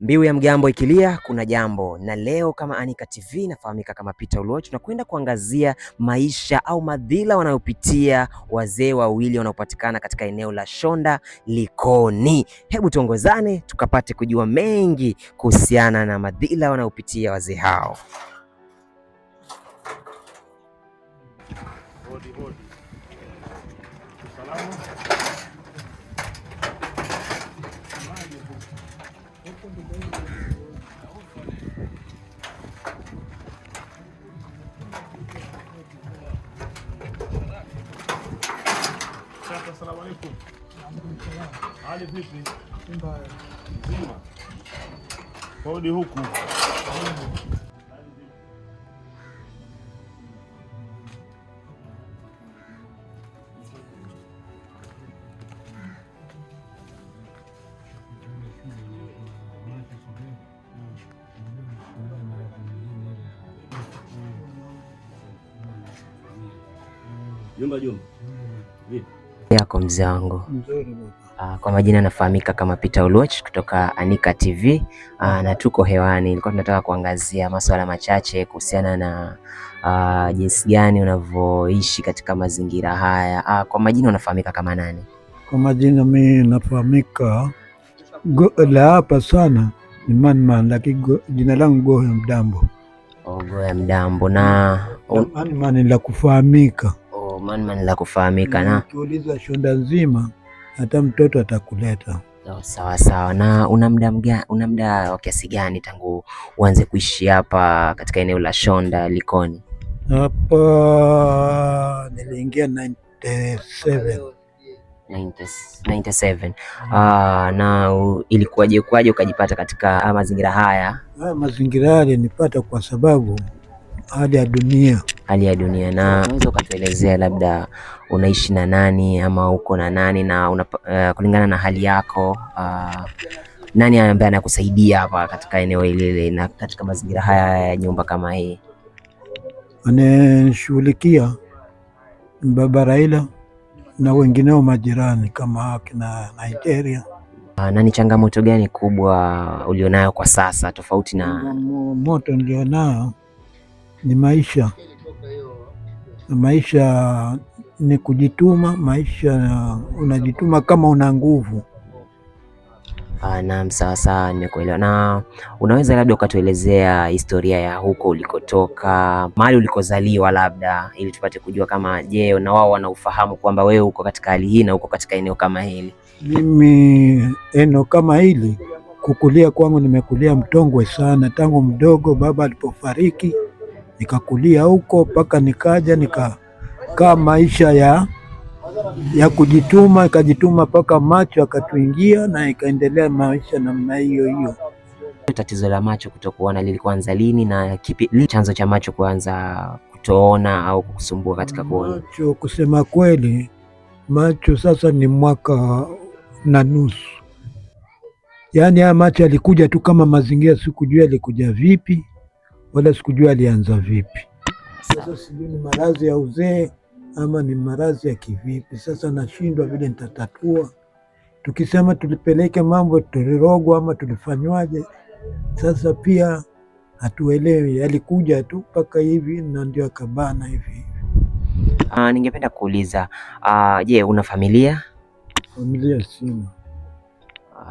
Mbiu ya mgambo ikilia kuna jambo, na leo kama Anika TV nafahamika kama Peter Oluoch, tunakwenda kuangazia maisha au madhila wanayopitia wazee wawili wanaopatikana katika eneo la Shonda Likoni. Hebu tuongozane tukapate kujua mengi kuhusiana na madhila wanayopitia wazee hao. Assalamu alaikum. Hali vipi? Nzima. Hodi huku. Jumba. Vipi? Yako mzee wangu? Mzuri baba. Kwa majina nafahamika kama Peter Oluoch kutoka Anika TV, na tuko hewani. Nilikuwa tunataka kuangazia masuala machache kuhusiana na jinsi gani unavyoishi katika mazingira haya. Kwa majina unafahamika kama nani? Kwa majina mimi nafahamika la hapa sana ni Man, lakini jina langu Gohe Mdambo. Gohe Mdambo. Na Man la kufahamika. Man la kufahamika. Na ukiuliza Shonda nzima hata mtoto atakuleta. Sawa. Na una muda wa kiasi gani tangu uanze kuishi hapa katika eneo la Shonda Likoni? Hapa niliingia 97. Na ilikuwaje ukajipata katika mazingira haya? Mazingira haya nipata kwa sababu hali ya dunia. Na unaweza ukatuelezea labda unaishi na nani ama uko na nani, na kulingana na hali yako nani ambaye anakusaidia hapa katika eneo hili na katika mazingira haya ya nyumba kama hii? Anashughulikia Baba Raila na wengineo majirani kama akina Nigeria. Na ni changamoto gani kubwa ulionayo kwa sasa tofauti na moto nilionayo? Ni maisha ni kujituma. Maisha unajituma kama una nguvu. Naam, sawa, nimekuelewa. Na unaweza labda ukatuelezea historia ya huko ulikotoka, mahali ulikozaliwa labda, ili tupate kujua kama je, na wao wanaufahamu kwamba wewe uko katika hali hii na uko katika eneo kama hili? Mimi eneo kama hili kukulia kwangu, nimekulia Mtongwe sana tangu mdogo. Baba alipofariki nikakulia huko mpaka nikaja nikakaa maisha ya kujituma, ikajituma mpaka macho akatuingia na ikaendelea maisha namna hiyo. Tatizo la macho kutokuona lilikuanza lini, na kipi chanzo cha macho kuanza kutoona au kukusumbua katika kuona? Macho, kusema kweli, macho sasa ni mwaka na nusu. Yaani haya macho yalikuja tu kama mazingira, sikujua yalikuja vipi wala sikujua alianza vipi. Sasa sijui ni maradhi ya uzee ama ni maradhi ya kivipi. Sasa nashindwa vile nitatatua. Tukisema tulipeleke mambo tulirogwa ama tulifanywaje, sasa pia hatuelewi. Yalikuja tu mpaka hivi na ndio akabana hivi. Ningependa kuuliza, je, una familia? Familia sina.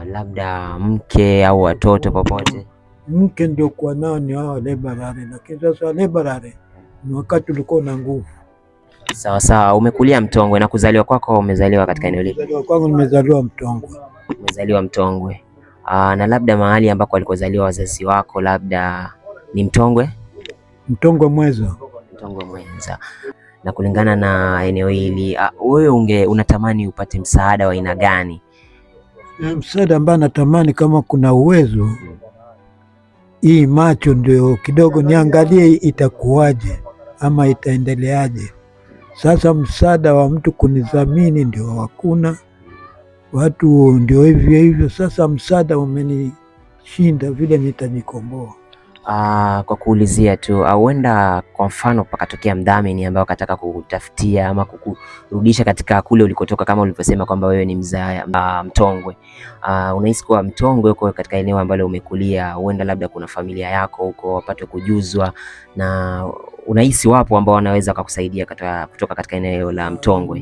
Labda mke au watoto popote? Mke ndio kwa nao ni hao Lebarare, lakini sasa Lebarare ni wakati ulikuwa na nguvu. Sawa. Umekulia Mtongwe na kuzaliwa kwako umezaliwa katika eneo hili? Kuzaliwa kwangu nimezaliwa Mtongwe. Umezaliwa Mtongwe. Na labda mahali ambako walikozaliwa wazazi wako labda ni Mtongwe? Mtongwe Mweza. Na kulingana na eneo hili, wewe unatamani upate msaada wa aina gani? Msaada ambao natamani, kama kuna uwezo, hii macho ndio kidogo niangalie itakuwaje ama itaendeleaje. Sasa msaada wa mtu kunidhamini ndio hakuna, watu ndio hivyo. Sasa msaada umenishinda vile nitajikomboa. Kwa kuulizia tu, huenda kwa mfano pakatokea mdhamini ambao akataka kukutafutia ama kukurudisha katika kule ulikotoka, kama ulivyosema kwamba wewe ni Mtongwe. Unahisi kuwa Mtongwe uko katika eneo ambalo umekulia, huenda labda kuna familia yako huko wapate kujuzwa, na unahisi wapo ambao wanaweza kukusaidia kutoka katika eneo la Mtongwe?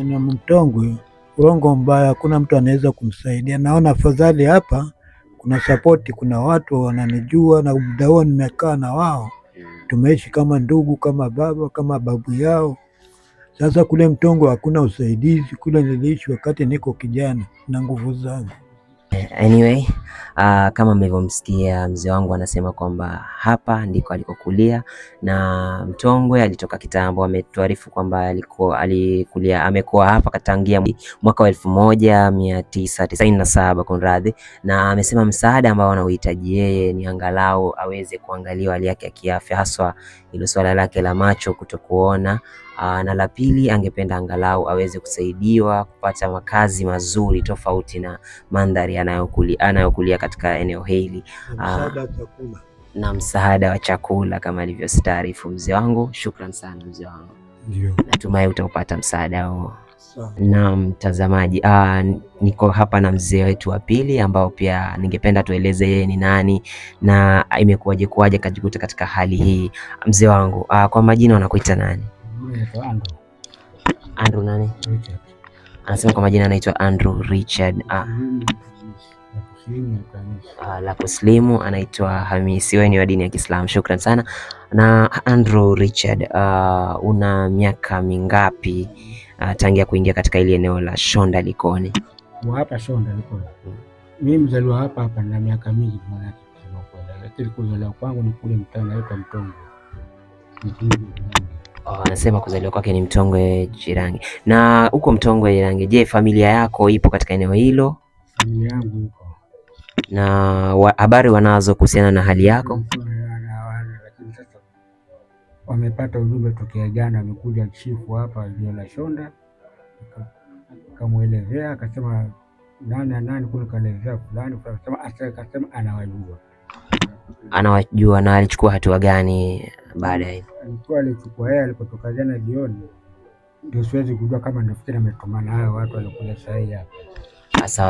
Mtongwe urongo mbaya, hakuna mtu anaweza kumsaidia. Naona afadhali hapa kuna sapoti, kuna watu wananijua na muda huo nimekaa na wao, tumeishi kama ndugu, kama baba, kama babu yao. Sasa kule Mtongwe hakuna usaidizi, kule niliishi wakati niko kijana na nguvu zangu. Anyway, kama mlivyomsikia mzee wangu anasema kwamba hapa ndiko alikokulia na Mtongwe alitoka kitambo. Ametuarifu kwamba amekuwa hapa katangia mwaka wa 1997 kunradhi, na amesema msaada ambao anaohitaji yeye ni angalau aweze kuangaliwa hali yake ya kiafya, haswa ile swala lake la macho kutokuona. Na la pili, angependa angalau aweze kusaidiwa kupata makazi mazuri tofauti na mandhari anayokulia katika eneo hili, na msaada wa chakula kama alivyostaarifu mzee wangu. Shukran sana mzee wangu. Ndio. Natumai utaupata msaada huo. Na mtazamaji, niko hapa na mzee wetu wa pili ambao pia ningependa tueleze yeye ni nani na imekuwaje kajikuta katika hali hii. Mzee wangu, kwa majina wanakuita nani? Andrew nani? Richard. Anasema kwa majina anaitwa Andrew Richard. La kuslimu anaitwa Hamisi. Wewe ni wa dini ya Kiislamu. Shukran sana. Na Andrew Richard, una miaka mingapi tangia kuingia katika ile eneo la Shonda Likoni? Hapa Shonda Likoni. Mimi mzaliwa hapa na miaka mingi maana lakini kuzaliwa kwangu ni kule mtaa unaitwa Mtongwe. Anasema kuzaliwa kwake ni Mtongwe Jirangi. Na huko Mtongwe Jirangi, je, familia yako ipo katika eneo hilo? Familia yangu ipo. Na habari wanazo kuhusiana na hali yako? Lakini sasa wamepata ujumbe tokea jana, amekuja chifu hapa eneo la Shonda, akamuelezea akasema nani kule kaelezea fulani, akasema anawajua. Na alichukua hatua gani baadaye? Alichukua yeye alipotoka jana jioni, ndio siwezi kujua kama nafikiri ametumana hao watu walikuja saa hii hapa.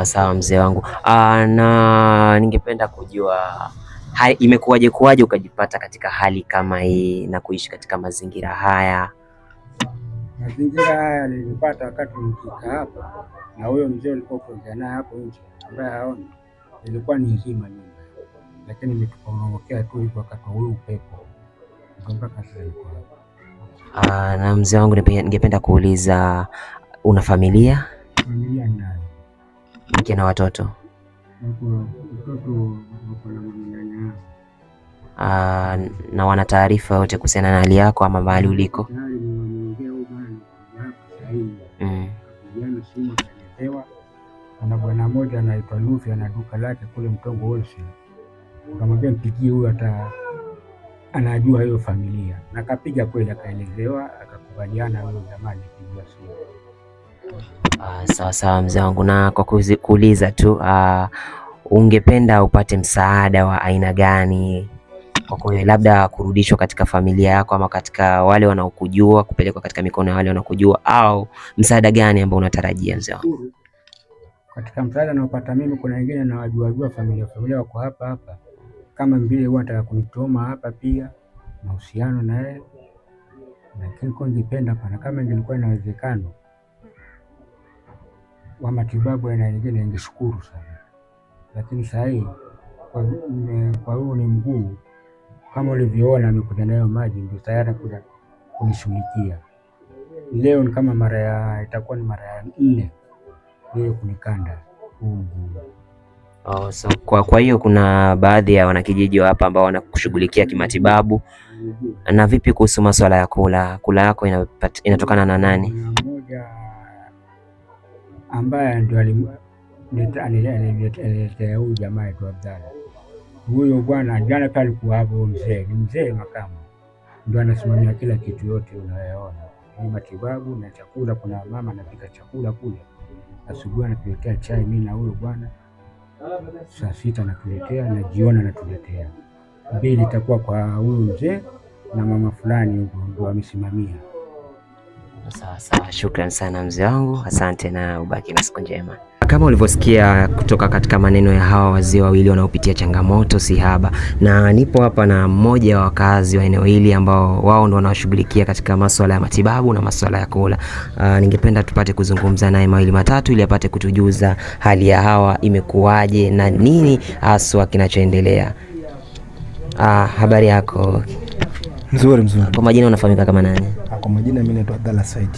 Sawa mzee wangu. Na ningependa kujua imekuwaje ukajipata katika hali kama hii na kuishi katika mazingira haya? Mazingira haya nilipata wakati nikika hapa na huyo mzee alikuwa kuongea naye hapo nje ambaye haoni, ilikuwa ni nzima nyumba, lakini nilipoondokea tu hivyo wakati huo upepo mpaka sasa yuko hapa. Na mzee wangu, ningependa kuuliza, una familia? Familia ninayo. Mke na watoto? Mtoto wako na nyanya. Na wana taarifa yote kuhusiana na hali yako ama mahali uliko? Jana simu kaletewa, kuna bwana mmoja anaitwa Lufi ana duka lake kule Mtongwe Wholesale. Nikamwambia mpigie huyu hata anajua hiyo familia, na kapiga kweli, akaelezewa, akakubaliana huyo zamani kujua simu. Sawa mzee wangu, na kwa kuuliza tu, ungependa upate msaada wa aina gani kwa kweli, labda kurudishwa katika familia yako ama katika wale wanaokujua, kupelekwa katika mikono ya wale wanaokujua, au msaada gani ambao unatarajia mzee wangu? Katika msaada naopata mimi, kuna wengine nawajua familia wako hapa kama mbili, huwa anataka kunitoma hapa pia mahusiano na yeye, lakini kwa ningependa pana kama ingekuwa inawezekana wa matibabu na nyingine, ningeshukuru sana, lakini saa hii kwa huo ni mguu kama ulivyoona amekuja nayo maji, ndio tayari kuja kunishughulikia. Leo ni kama itakuwa ni mara ya 4 leo kunikanda huu mguu. So kwa hiyo kuna baadhi ya wanakijiji hapa ambao wanakushughulikia kimatibabu. Na vipi kuhusu masuala ya kula yako inatokana na nani? Mmoja ambaye ndio aliniletea huyu jamaa yetu Abdalla. Huyo bwana jana pale alikuwa hapo, ni mzee makamu, ndio anasimamia kila kitu yote unayoona ni matibabu na chakula. Kuna mama anapika chakula kule, asubuhi anatuletea chai mimi na huyo bwana, saa 6 anatuletea na jioni anatuletea. mbili itakuwa kwa huyu mzee na mama fulani huko ndio amesimamia. Sawa sawa, shukrani sana mzee wangu, asante na ubaki na siku njema. Kama ulivyosikia kutoka katika maneno ya hawa wazee wawili wanaopitia changamoto si haba, na nipo hapa na mmoja wa wakazi wa eneo hili ambao wao ndo wanashughulikia katika masuala ya matibabu na masuala ya kula. Ningependa tupate kuzungumza naye mawili matatu ili apate kutujuza hali ya hawa imekuwaje na nini haswa kinachoendelea. Habari yako? Nzuri mzuri. Kwa majina unafahamika kama nani? Kwa majina mimi naitwa Abdalla Said.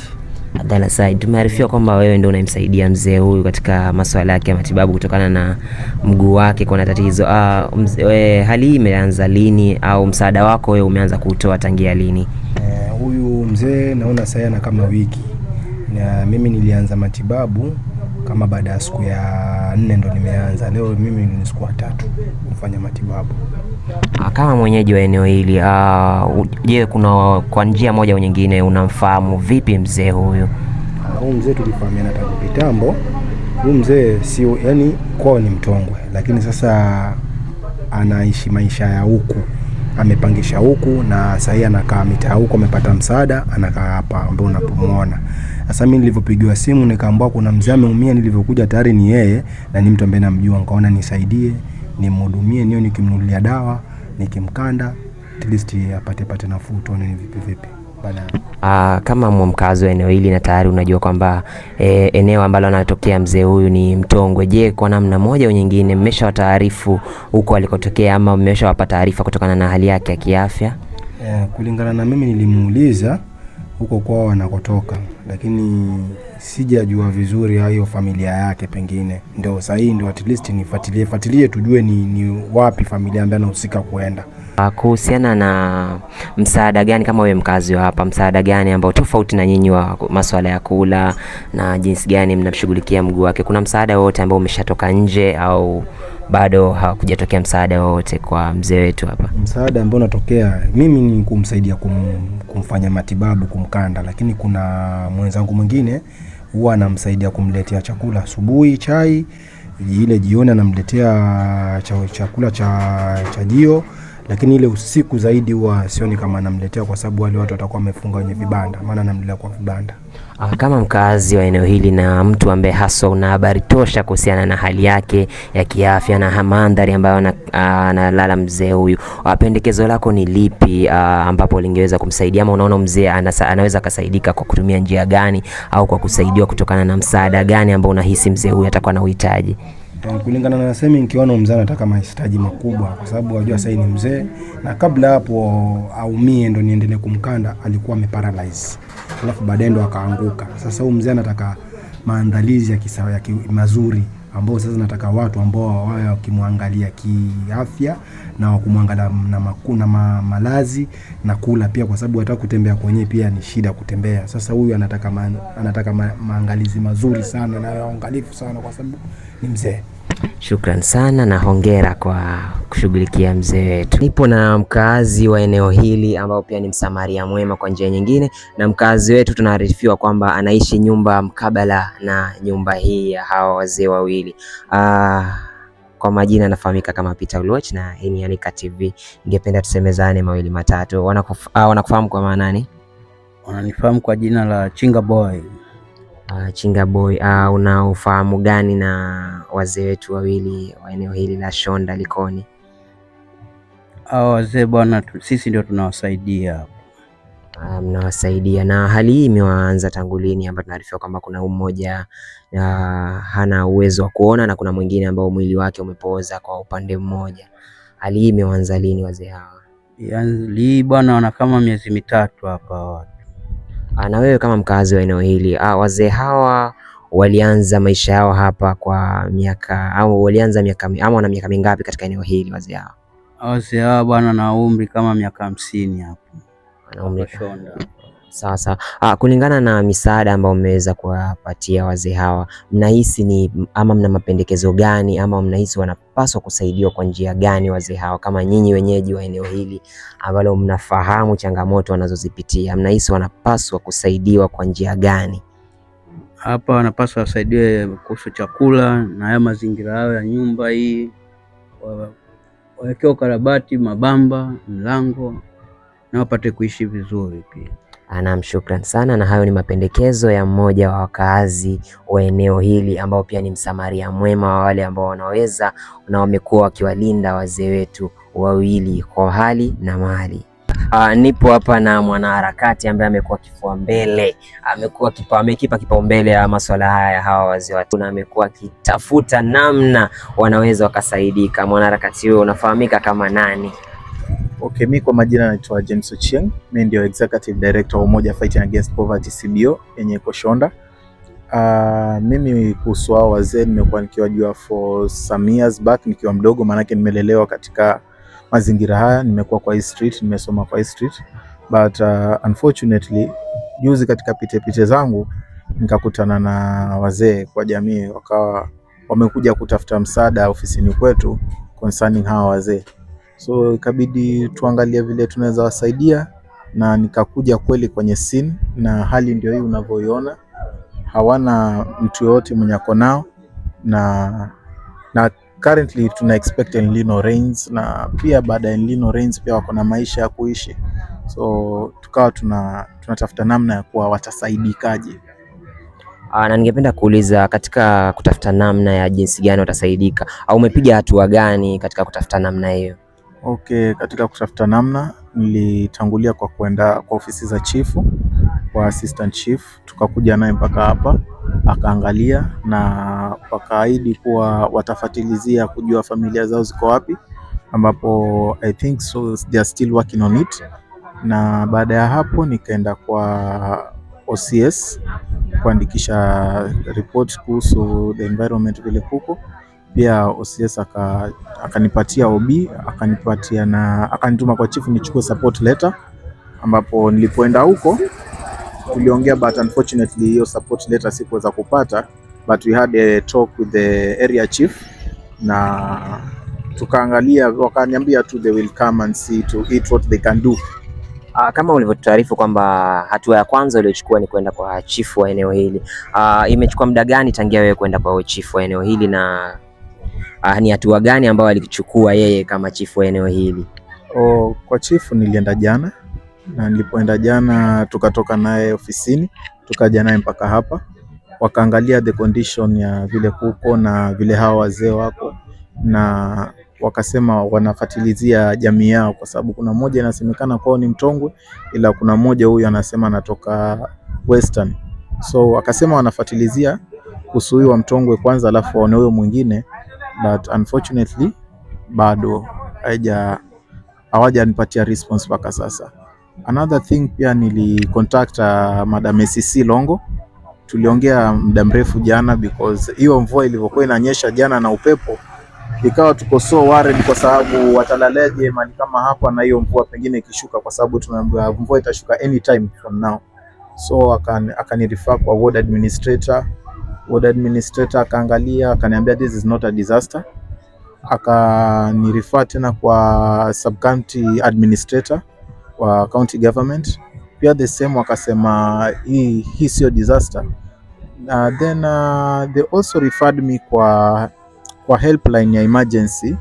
Abdalla Said, tumearifiwa kwamba wewe ndio unamsaidia mzee huyu katika masuala yake ya matibabu kutokana na mguu wake kuna tatizo. Hali hii imeanza lini au msaada wako wewe umeanza kutoa tangia lini? Huyu mzee naona sasa ana kama wiki. Na mimi nilianza matibabu kama baada ya siku ya 4 ndo nimeanza. Leo mimi ni siku ya 3 kufanya matibabu. Kama mwenyeji wa eneo hili, je, kuna kwa njia moja au nyingine unamfahamu vipi mzee huyu? Huyu mzee tulifahamiana tangu kitambo. Huyu mzee sio, yani kwao ni Mtongwe, lakini sasa anaishi maisha ya huku. Amepangisha huku na sasa anakaa mitaa huko, amepata msaada, anakaa hapa ambapo unapomuona. Sasa mimi nilivyopigiwa simu nikaambiwa kuna mzee ameumia, nilivyokuja tayari ni yeye na ni mtu ambaye namjua, nikaona nisaidie, nimhudumie, niyo nikimnunulia dawa, nikimkanda at least apate nafuu, tuone ni vipi baada. Kama mkazi wa eneo hili na tayari unajua kwamba eneo ambalo anatokea mzee huyu ni Mtongwe, je, kwa namna moja au nyingine mmeshawataarifu huko alikotokea ama mmeshawapa taarifa kutokana na hali yake ya kiafya? Kulingana na mimi nilimuuliza huko kwao anakotoka, lakini sijajua vizuri hiyo familia yake, pengine ndio sahihi, ndio at least nifuatilie tujue ni wapi familia ambayo anahusika kuenda. Kuhusiana na msaada gani, kama wewe mkazi wa hapa, msaada gani ambao tofauti na nyinyi wa masuala ya kula na jinsi gani mnamshughulikia mguu wake, kuna msaada wote ambao umeshatoka nje au bado hakujatokea msaada wote kwa mzee wetu hapa? Msaada ambao unatokea mimi ni kumsaidia kumfanya matibabu, kumkanda, lakini kuna mwenzangu mwingine huwa anamsaidia kumletea chakula asubuhi, chai, ile jioni anamletea chakula cha jio, lakini ile usiku zaidi huwa sioni kama anamletea, kwa sababu wale watu watakuwa wamefunga kwenye vibanda, maana anamletea kwa vibanda. Kama mkazi wa eneo hili na mtu ambaye hasa una habari tosha kuhusiana na hali yake ya kiafya na mandhari ambayo analala mzee huyu, pendekezo lako ni lipi ambapo lingeweza kumsaidia, ama unaona mzee anaweza kusaidika kwa kutumia njia gani au kwa kusaidiwa kutokana na msaada gani ambao unahisi mzee huyu atakuwa na uhitaji? Kulingana na nasemi, nikiona mzee anataka mahitaji makubwa, kwa sababu wajua sasa ni mzee, na kabla hapo aumie ndo niendelee kumkanda alikuwa ameparalyze, alafu baadaye ndo akaanguka. Sasa huyu mzee anataka maandalizi ya kisawa mazuri, ambao sasa nataka watu ambao wao wakimwangalia kiafya na wakumwangalia na malazi na kula pia, kwa sababu hata kutembea kwenyewe pia ni shida kutembea. Sasa huyu anataka maangalizi mazuri sana na uangalifu sana, kwa sababu ni mzee. Shukran sana na hongera kwa kushughulikia mzee wetu. Nipo na mkazi wa eneo hili ambao pia ni msamaria mwema kwa njia nyingine, na mkazi wetu tunaarifiwa kwamba anaishi nyumba mkabala na nyumba hii ya hawa wazee wawili. Kwa majina anafahamika kama Peter Uluoch na hii ni Anika TV. Ningependa tusemezane mawili matatu. Wanakufahamu kwa maana nani? Wananifahamu kwa jina la Chinga Boy. Chinga Boy, una ufahamu gani na wazee wetu wawili wa eneo hili la Shonda Likoni? Wazee bwana, sisi ndio tunawasaidia. Mnawasaidia, na hali hii imeanza tangu lini? Ambapo tunaarifiwa kwamba kuna mmoja hana uwezo wa kuona na kuna mwingine ambao mwili wake umepooza kwa upande mmoja. Hali hii imeanza lini wazee hawa? Yaani bwana, wana kama miezi 3 hapa watu. Na wewe kama mkazi wa eneo hili, wazee hawa walianza maisha yao hapa kwa miaka au walianza miaka ama wana miaka mingapi katika eneo hili wazee hawa? Wazee hawa bwana na umri kama miaka 50 hapo. Wana Shonda. Sasa kulingana na misaada ambayo mmeweza kuwapatia wazee hawa, mnahisi ni ama mna mapendekezo gani ama mnahisi wanapaswa kusaidiwa kwa njia gani wazee hawa, kama nyinyi wenyeji wa eneo hili ambalo mnafahamu changamoto wanazozipitia, mnahisi wanapaswa kusaidiwa kwa njia gani? Hapa wanapaswa wasaidiwe kuhusu chakula na haya mazingira yao ya nyumba hii, wawekewe ukarabati, mabamba, mlango na wapate kuishi vizuri pia. Naam, shukran sana, na hayo ni mapendekezo ya mmoja wa wakaazi wa eneo hili ambao pia ni msamaria mwema wa wale ambao wanaweza na wamekuwa wakiwalinda wazee wetu wawili kwa hali na mali. Nipo hapa na mwanaharakati ambaye amekuwa kifua mbele, amekipa kipaumbele ya masuala haya ya hawa wazee watu, na amekuwa akitafuta namna wanaweza wakasaidika. Mwanaharakati huyo unafahamika kama nani? Okay, mimi kwa majina naitwa James Ochieng. Mimi ndio Executive Director wa Umoja Fighting Against Poverty CBO yenye iko Shonda. Mimi kuhusu hao wazee nimekuwa nikiwajua for some years back nikiwa mdogo, maanake nimelelewa katika mazingira haya, nimekuwa kwa hii street, nimesoma kwa hii street. But unfortunately juzi katika pite zangu nikakutana na wazee kwa jamii, wakawa wamekuja kutafuta msaada ofisini kwetu concerning hawa wazee. So ikabidi tuangalie vile tunaweza wasaidia, na nikakuja kweli kwenye scene, na hali ndio hii unavyoiona. Hawana mtu yote mwenye ako nao, na currently tuna expect El Nino rains, na pia baada ya El Nino rains pia wako na maisha ya kuishi. So tukawa tunatafuta namna ya kuwa watasaidikaje. Na ningependa kuuliza, katika kutafuta namna ya jinsi gani watasaidika, au umepiga hatua gani katika kutafuta namna hiyo? Okay, katika kutafuta namna nilitangulia kwa kwenda kwa ofisi za chifu, kwa assistant chief, tukakuja naye mpaka hapa akaangalia, na wakaahidi kuwa watafatilizia kujua familia zao ziko wapi, ambapo I think so they are still working on it. Na baada ya hapo nikaenda kwa OCS kuandikisha report kuhusu the environment vile kuko. Pia OCS akanipatia OB, akanituma kwa chief nichukue support letter, ambapo nilipoenda huko tuliongea, but unfortunately hiyo support letter sikuweza kupata, but we had a talk with the area chief, na tukaangalia, wakaniambia tu they will come and see to eat what they can do. Kama ulivyotaarifu kwamba hatua ya kwanza uliochukua ni kwenda kwa chifu wa eneo hili, imechukua muda gani tangia wewe kwenda kwa chifu wa eneo hili, na ni hatua gani ambayo alichukua yeye kama chifu wa eneo hili? Kwa chifu nilienda jana, na nilipoenda jana tukatoka naye ofisini tukaja naye mpaka hapa, wakaangalia the condition ya vile kuko na vile hawa wazee wako, na wakasema wanafatilizia jamii yao, kwa sababu kuna mmoja inasemekana kwao ni Mtongwe, ila kuna mmoja huyu anasema anatoka Western. So wakasema wanafatilizia kuhusu huyu wa Mtongwe kwanza, alafu waone huyo mwingine, but unfortunately bado hawajanipatia response mpaka sasa. Another thing, pia nilicontact Madam ACC Longo, tuliongea muda mrefu jana, because hiyo mvua ilivyokuwa inanyesha jana na upepo, ikawa tuko so worried kwa sababu watalaleje mali kama hapa na hiyo mvua pengine ikishuka, kwa sababu tunaambiwa mvua itashuka anytime from now. So akanirifaa kwa ward administrator. Ward administrator akaangalia, akaniambia this is not a disaster. Akanirifaa tena kwa sub county administrator wa county government, pia the same, wakasema hii sio disaster. Then they also referred me kwa helpline ya emergency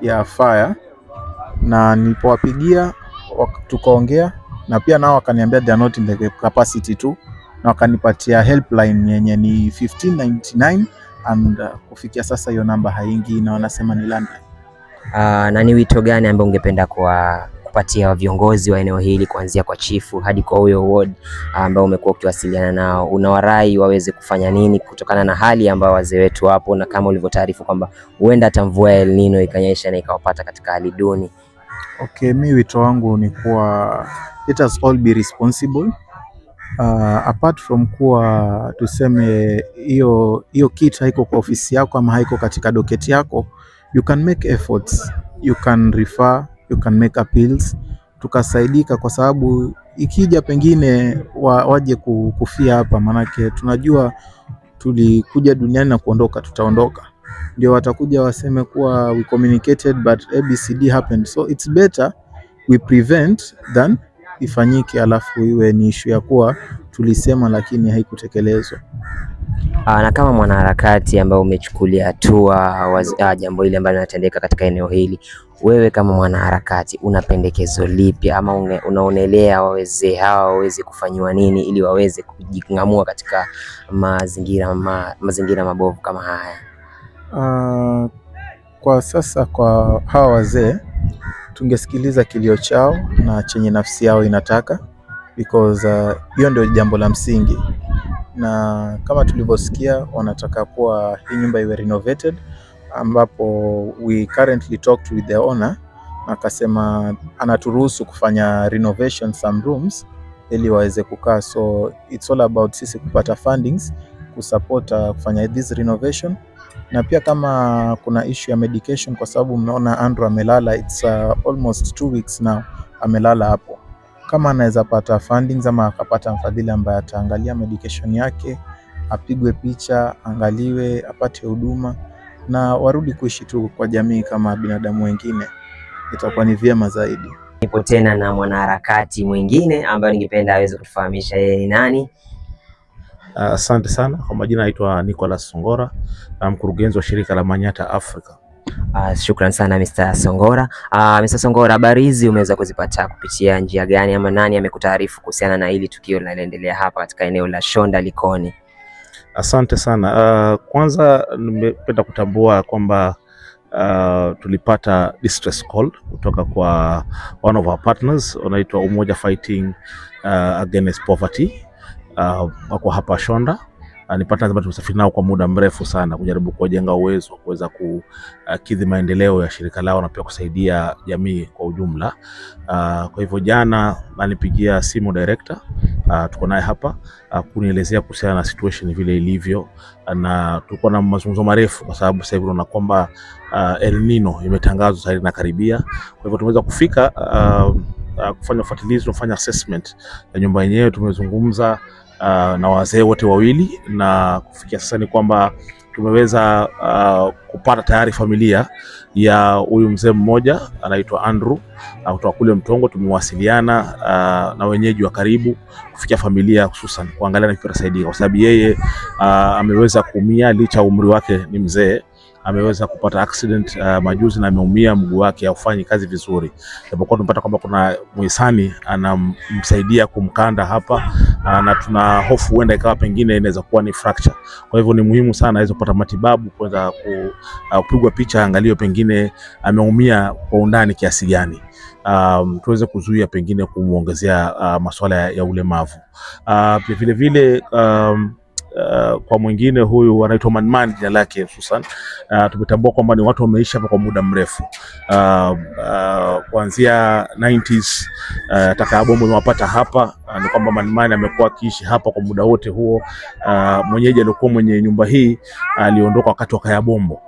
ya fire, na nilipowapigia tukaongea, na pia nao wakaniambia they are not in the capacity to, na wakanipatia helpline yenye ni 1599, and kufikia sasa hiyo namba haingi, na wanasema ni landline. Na ni wito gani ambao ungependa kupatia viongozi wa eneo hili, kuanzia kwa chifu hadi kwa huyo ward ambao umekuwa ukiwasiliana nao? Unawarai waweze kufanya nini kutokana na hali ambayo wazee wetu wapo, na kama ulivyotaarifu kwamba huenda hata mvua ya El Nino ikanyesha na ikawapata katika hali duni? Okay, mi wito wangu ni kuwa let us all be responsible. Apart from kuwa tuseme hiyo kit haiko kwa ofisi yako ama haiko katika doketi yako, you can make efforts, you can refer, you can make appeals, tukasaidika, kwa sababu ikija pengine waje kufia hapa, manake tunajua tulikuja duniani na kuondoka, tutaondoka. Ndio watakuja waseme kuwa we communicated but ABCD happened. So it's better we prevent than ifanyike alafu iwe ni issue ya kuwa tulisema lakini haikutekelezwa. Na kama mwanaharakati ambaye umechukulia hatua jambo hili ambalo linatendeka katika eneo hili, wewe kama mwanaharakati una pendekezo lipi ama unaonelea wazee hawa waweze kufanyiwa nini ili waweze kujing'amua katika mazingira mabovu kama haya? Kwa sasa kwa hawa wazee tungesikiliza kilio chao na chenye nafsi yao inataka, because hiyo ndio jambo la msingi, na kama tulivyosikia wanataka kuwa hii nyumba iwe renovated, ambapo we currently talked with the owner, akasema anaturuhusu kufanya renovation some rooms ili waweze kukaa. So it's all about sisi kupata fundings kusupport kufanya this renovation, na pia kama kuna issue ya medication, kwa sababu mmeona Andrew amelala, it's almost 2 weeks now amelala hapo. Kama anaweza pata fundings ama akapata mfadhili ambaye ataangalia medication yake, apigwe picha, angaliwe, apate huduma na warudi kuishi tu kwa jamii kama binadamu wengine, itakuwa ni vyema zaidi. Nipo tena na mwanaharakati mwingine ambaye ningependa aweze kutufahamisha yeye ni nani. Asante sana. Kwa majina naitwa Nicholas Songora, na mkurugenzi wa shirika la Manyata Africa. Shukran sana Mr. Songora. Mr. Songora, habari hizi umeweza kuzipata kupitia njia gani ama nani amekutaarifu kuhusiana na hili tukio linaloendelea hapa katika eneo la Shonda Likoni? Asante sana. Kwanza nimependa kutambua kwamba tulipata distress call kutoka kwa one of our partners wanaitwa Umoja Fighting Against Poverty. Wako hapa Shonda. Ni partners ambao tumesafiri nao kwa muda mrefu sana kujaribu kujenga uwezo wa kuweza kukidhi maendeleo ya shirika lao na pia kusaidia jamii kwa ujumla. Kwa hivyo jana nalipigia simu director, tuko naye hapa kunielezea kuhusiana na situation vile ilivyo, na tulikuwa na mazungumzo marefu kwa sababu sasa hivi tunaona kwamba El Nino imetangazwa sasa na karibia. Kwa hivyo tumeweza kufika kufanya ufuatilizi, kufanya assessment ya nyumba yenyewe. Tumezungumza na wazee wote wawili, na kufikia sasa ni kwamba tumeweza kupata tayari familia ya huyu mzee mmoja anaitwa Andrew kutoka kule Mtongo. Tumewasiliana na wenyeji wa karibu kufikia familia, hususan kuangalia na kutasaidia, kwa sababu yeye ameweza kuumia licha umri wake ni mzee. Ameweza kupata accident majuzi na ameumia, mguu wake haufanyi kazi vizuri. Japokuwa tumepata kwamba kuna muhisani anamsaidia kumkanda hapa, na tuna hofu huenda ikawa pengine inaweza kuwa ni fracture. Kwa hivyo ni muhimu sana aweze kupata matibabu, kuweza kupigwa picha, angalio pengine ameumia kwa undani kiasi gani, tuweze kuzuia pengine kumuongezea masuala ya ulemavu. Pia vile vile kwa mwingine huyu anaitwa Manman jina lake hususan, tumetambua kwamba ni watu wameishi hapa kwa muda mrefu, kuanzia 90s. Takayabombo imewapata hapa, ni kwamba Manman amekuwa akiishi hapa kwa muda wote huo. Mwenyeji alikuwa mwenye nyumba hii aliondoka wakati wa Kayabombo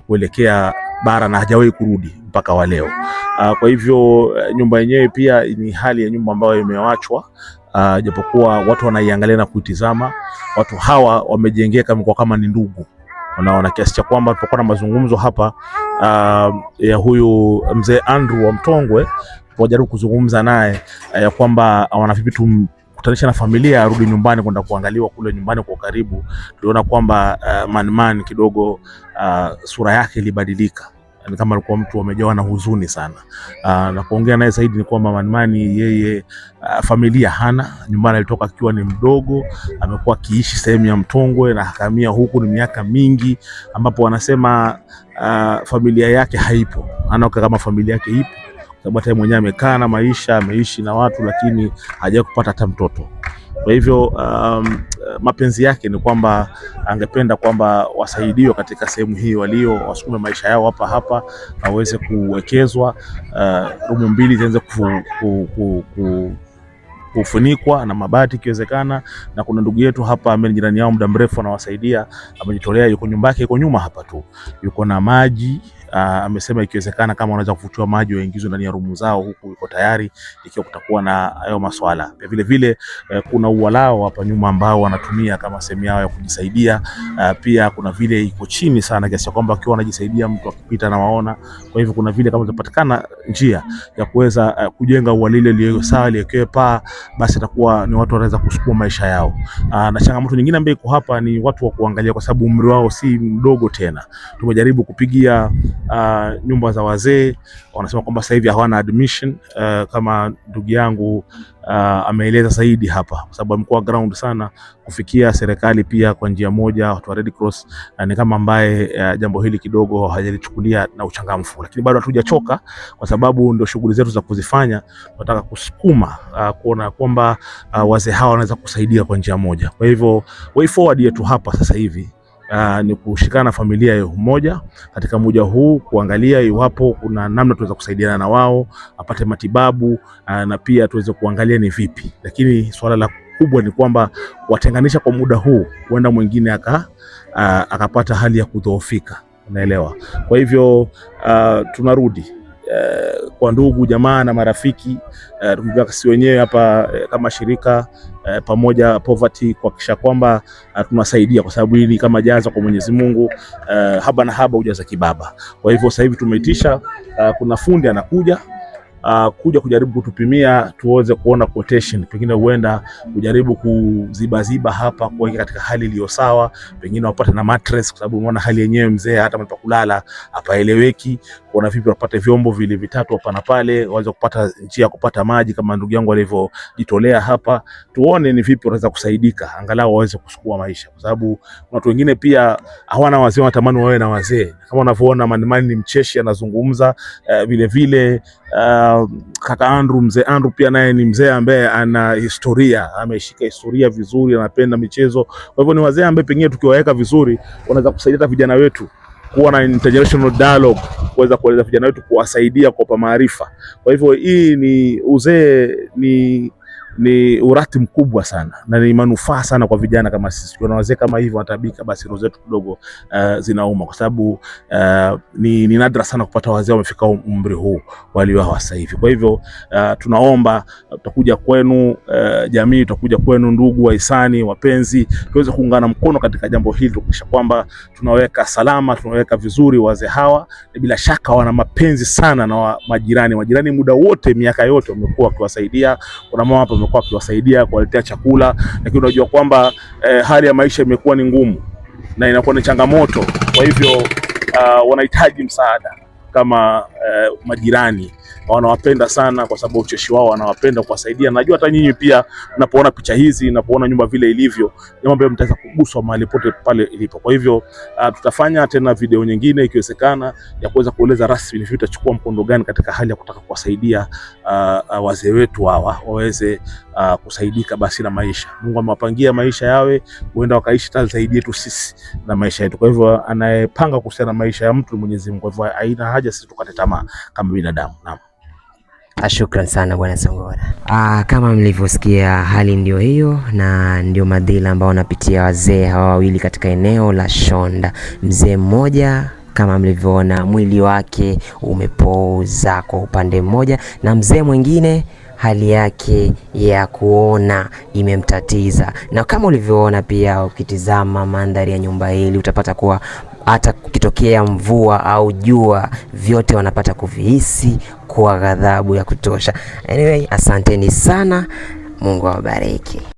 kuelekea bara na hajawahi kurudi mpaka wa leo. Kwa hivyo nyumba yenyewe pia ni hali ya nyumba ambayo imewachwa, japokuwa watu wanaiangalia na kuitizama. Watu hawa wamejengeka kwa kama ni ndugu, unaona, kiasi cha kwamba tulipokuwa na mazungumzo hapa ya huyu mzee Andrew wa Mtongwe, tunajaribu kuzungumza naye ya kwamba wanavipi kutanisha na familia arudi nyumbani kwenda kuangaliwa kule nyumbani kwa karibu. Tuliona kwamba Manman kidogo sura yake ilibadilika, ni kama alikuwa mtu amejawa na huzuni sana. Na kuongea naye zaidi ni kwamba Manman yeye familia hana. Nyumbani alitoka akiwa ni mdogo, amekuwa akiishi sehemu ya Mtongwe na hakamia huku ni miaka mingi, ambapo wanasema familia yake haipo. Anaoka kama familia yake ipo, sababu hata mwenyewe amekaa na maisha, ameishi na watu, lakini hajawahi kupata hata mtoto. Kwa hivyo mapenzi yake ni kwamba angependa kwamba wasaidiwe katika sehemu hii walio, wasukume maisha yao hapa na waweze kuwekezwa, rumu mbili zianze kufunikwa na mabati ikiwezekana. Na kuna ndugu yetu hapa ambaye jirani yao muda mrefu anawasaidia, amejitolea, yuko nyumba yake iko nyuma hapa tu, yuko na maji amesema ikiwezekana kama wanaweza kuvutiwa maji waingizwe ndani ya rumu zao, huku yuko tayari ikiwa kutakuwa na hayo maswala. Vile vile kuna uwalao hapa nyuma ambao wanatumia kama sehemu yao ya kujisaidia. Pia kuna vile iko chini sana kiasi kwamba akiwa wanajisaidia mtu akipita na waona. Kwa hivyo kuna vile kama zinapatikana njia ya kuweza kujenga uwalile lilio sawa liwekewe paa, basi itakuwa ni watu wanaweza kusukuma maisha yao. Na changamoto nyingine ambayo iko hapa ni watu wa kuangalia, kwa sababu umri wao si mdogo tena. Tumejaribu kupigia nyumba za wazee, wanasema kwamba sasa hivi hawana admission. Kama ndugu yangu ameeleza zaidi hapa, kwa sababu amekuwa ground sana kufikia serikali pia kwa njia moja, watu wa Red Cross ni kama ambaye jambo hili kidogo hajalichukulia na uchangamfu, lakini bado hatujachoka, kwa sababu ndio shughuli zetu za kuzifanya. Tunataka kusukuma kuona kwamba wazee hawa wanaweza kusaidia kwa njia moja. Kwa hivyo way forward yetu hapa sasa hivi ni kushikana na familia ya umoja katika muda huu, kuangalia iwapo kuna namna tuweza kusaidiana na wao apate matibabu, na pia tuweze kuangalia ni vipi. Lakini swala la kubwa ni kwamba watenganisha kwa muda huu, huenda mwingine akapata hali ya kudhoofika, unaelewa. Kwa hivyo tunarudi kwa ndugu jamaa na marafiki, sisi wenyewe hapa kama shirika pamoja Poverty, kuhakikisha kwamba tunasaidia, kwa sababu hii ni kama jaza kwa Mwenyezi Mungu, haba na haba hujaza kibaba. Kwa hivyo sasa hivi tumeitisha, kuna fundi anakuja kuja kujaribu kutupimia tuweze kuona quotation, pengine huenda kujaribu kuziba hapa kuweka katika hali iliyo sawa, pengine wapate na mattress, kwa sababu unaona hali yenyewe mzee hata mpa kulala hapaeleweki. Kuona vipi wapate vyombo vile vitatu hapa na pale, waweze kupata njia ya kupata maji kama ndugu yangu alivyojitolea hapa. Tuone ni vipi wanaweza kusaidika angalau waweze kusukua maisha, kwa sababu watu wengine pia hawana wazee, wanatamani wawe na wazee. Kama unavyoona Manimani ni mcheshi, anazungumza vile vile. Kaka Andrew, mzee Andrew pia naye ni mzee ambaye ana historia, ameshika historia vizuri, anapenda michezo. Kwa hivyo ni wazee ambao pengine tukiwaweka vizuri wanaweza kusaidia hata vijana wetu kuwa na intergenerational dialogue, kuweza kueleza vijana wetu, kuwasaidia kwa maarifa. Kwa hivyo hii ni uzee, ni urati mkubwa sana na ni manufaa sana kwa vijana kama sisi. Kuna wazee kama hivyo watabika, basi roho zetu kidogo zinauma, kwa sababu ni nadra sana kupata wazee wamefika umri huu walio sasa hivi. Kwa hivyo tunaomba, tutakuja kwenu jamii, tutakuja kwenu ndugu wahisani, wapenzi, tuweze kuungana mkono katika jambo hili, kuhakikisha kwamba tunaweka salama, tunaweka vizuri wazee hawa. Bila shaka wana mapenzi sana na majirani muda wote, miaka yote wamekuwa wakiwasaidia. Kuna mama hapa wamekuwa wakiwasaidia kuwaletea chakula, lakini unajua kwamba hali ya maisha imekuwa ni ngumu na inakuwa ni changamoto. Kwa hivyo wanahitaji msaada kama majirani, wanawapenda sana kwa sababu ucheshi wao, wanawapenda kuwasaidia. Najua hata nyinyi pia mnapoona picha hizi, mnapoona nyumba vile ilivyo, ni mambo mtaweza kuguswa mahali pote pale ilipo. Kwa hivyo tutafanya tena video nyingine ikiwezekana ya kuweza kueleza rasmi ni vipi tutachukua mkondo gani katika hali ya kutaka kuwasaidia wazee wetu hawa waweze kusaidika basi na maisha. Mungu amewapangia maisha yawe, huenda wakaishi hata zaidi yetu sisi na maisha yetu. Kwa hivyo anayepanga kuhusiana na maisha ya mtu Mwenyezi Mungu. Kwa hivyo haina haja sisi tukate tamaa kama binadamu. Naam. Shukran sana Bwana Songora. Kama mlivyosikia, hali ndio hiyo na ndio madhila ambao wanapitia wazee hawa wawili katika eneo la Shonda. Mzee mmoja kama mlivyoona mwili wake umepooza kwa upande mmoja, na mzee mwingine hali yake ya kuona imemtatiza. Na kama ulivyoona pia, ukitizama mandhari ya nyumba hili utapata kuwa hata kukitokea mvua au jua, vyote wanapata kuvihisi kwa ghadhabu ya kutosha. Anyway, asanteni sana, Mungu awabariki.